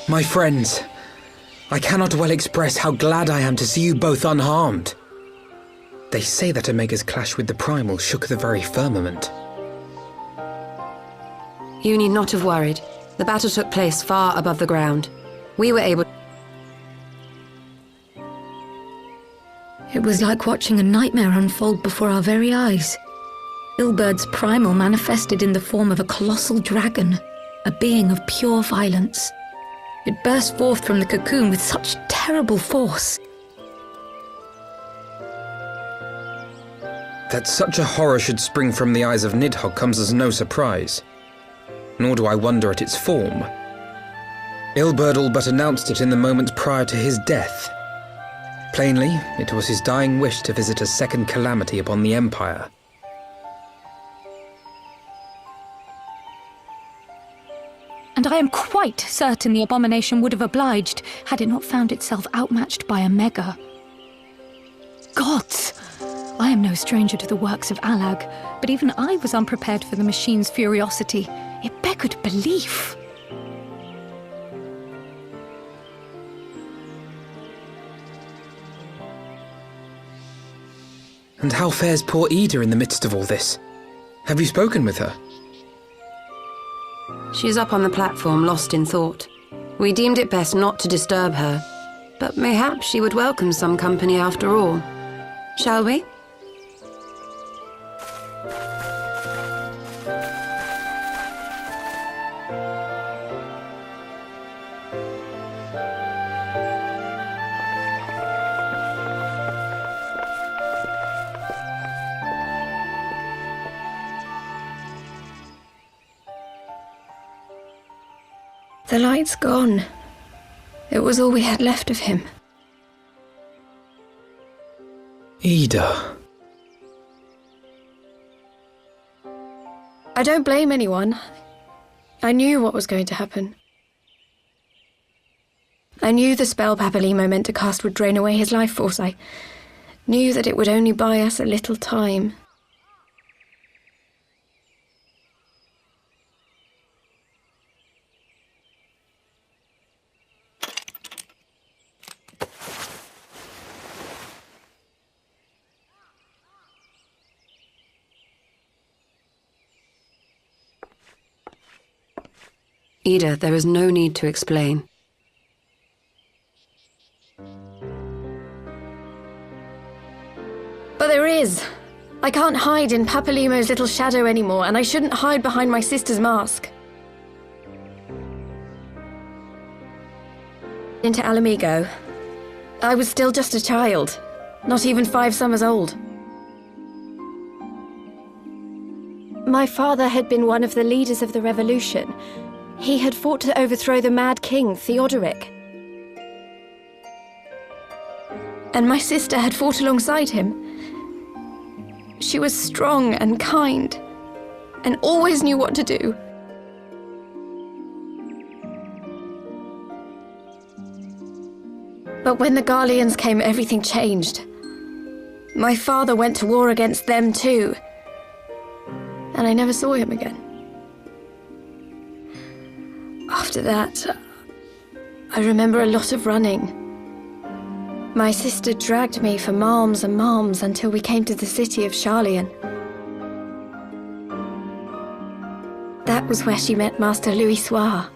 My friends, I cannot well express how glad I am to see you both unharmed. They say that Omega's clash with the Primal shook the very firmament. You need not have worried. The battle took place far above the ground. We were able... It was like watching a nightmare unfold before our very eyes. Ilbird's Primal manifested in the form of a colossal dragon, a being of pure violence. It burst forth from the cocoon with such terrible force. That such a horror should spring from the eyes of Nidhogg comes as no surprise. Nor do I wonder at its form. Ilberd all but announced it in the moment prior to his death. Plainly, it was his dying wish to visit a second calamity upon the Empire. And I am quite certain the abomination would have obliged had it not found itself outmatched by Omega. Gods! I am no stranger to the works of Allag, but even I was unprepared for the machine's furiosity. It beggared belief. And how fares poor Ida in the midst of all this? Have you spoken with her? She is up on the platform, lost in thought. We deemed it best not to disturb her, but mayhap she would welcome some company after all. Shall we? The light's gone. It was all we had left of him. Ida. I don't blame anyone. I knew what was going to happen. I knew the spell Papalimo meant to cast would drain away his life force. I knew that it would only buy us a little time. Ida, there is no need to explain. But there is. I can't hide in Papalimo's little shadow anymore, and I shouldn't hide behind my sister's mask. Into Alamigo. I was still just a child, not even 5 summers old. My father had been one of the leaders of the revolution. He had fought to overthrow the Mad King, Theodoric. And my sister had fought alongside him. She was strong and kind, and always knew what to do. But when the Garleans came, everything changed. My father went to war against them too, and I never saw him again. After that, I remember a lot of running. My sister dragged me for malms and malms until we came to the city of Sharlayan. That was where she met Master Louis Soir.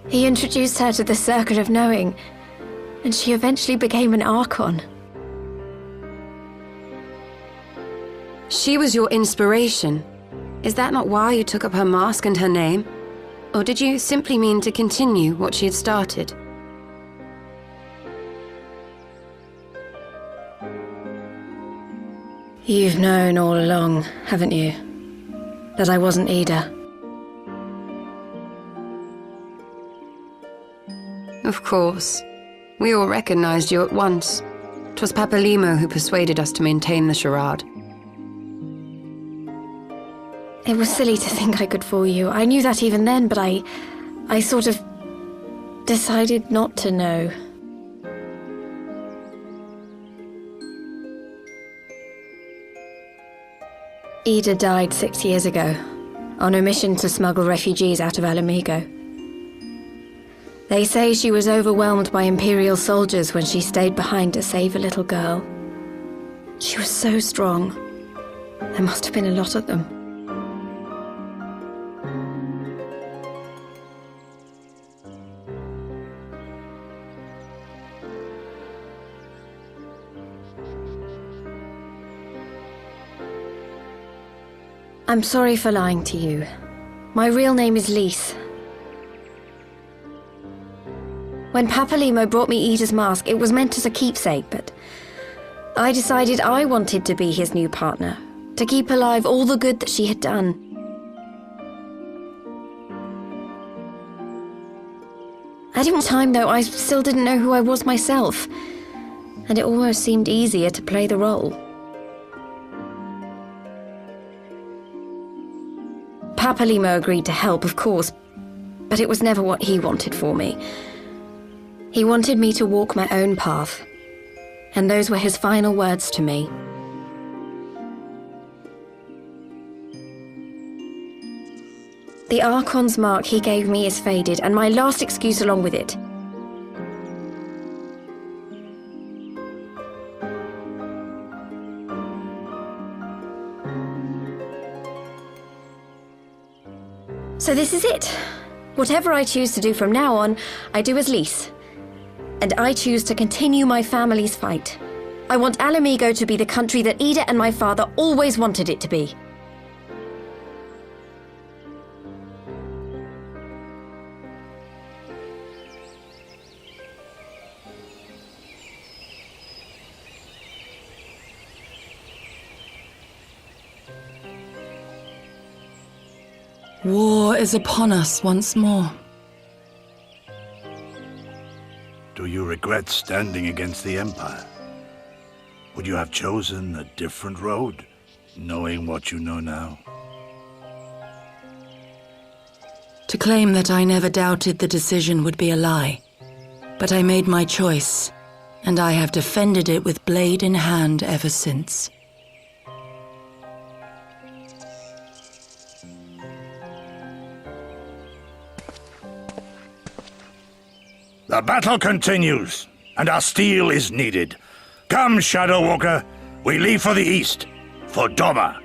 He introduced her to the Circle of Knowing, and she eventually became an Archon. She was your inspiration. Is that not why you took up her mask and her name? Or did you simply mean to continue what she had started? You've known all along, haven't you? That I wasn't Ida. Of course. We all recognized you at once. 'Twas Papalimo who persuaded us to maintain the charade. It was silly to think I could fool you. I knew that even then, but I sort of decided not to know. Ida died 6 years ago, on a mission to smuggle refugees out of Alamigo. They say she was overwhelmed by Imperial soldiers when she stayed behind to save a little girl. She was so strong. There must have been a lot of them. I'm sorry for lying to you. My real name is Lise. When Papalimo brought me Ida's mask, it was meant as a keepsake, but I decided I wanted to be his new partner, to keep alive all the good that she had done. At one time, though, I still didn't know who I was myself, and it almost seemed easier to play the role. Papalimo agreed to help, of course, but it was never what he wanted for me. He wanted me to walk my own path, and those were his final words to me. The Archon's mark he gave me is faded, and my last excuse along with it. So this is it. Whatever I choose to do from now on, I do as Lise. And I choose to continue my family's fight. I want Alamigo to be the country that Ida and my father always wanted it to be. War is upon us once more. Do you regret standing against the Empire? Would you have chosen a different road, knowing what you know now? To claim that I never doubted the decision would be a lie. But I made my choice, and I have defended it with blade in hand ever since. The battle continues, and our steel is needed. Come, Shadow Walker, we leave for the east, for Doma.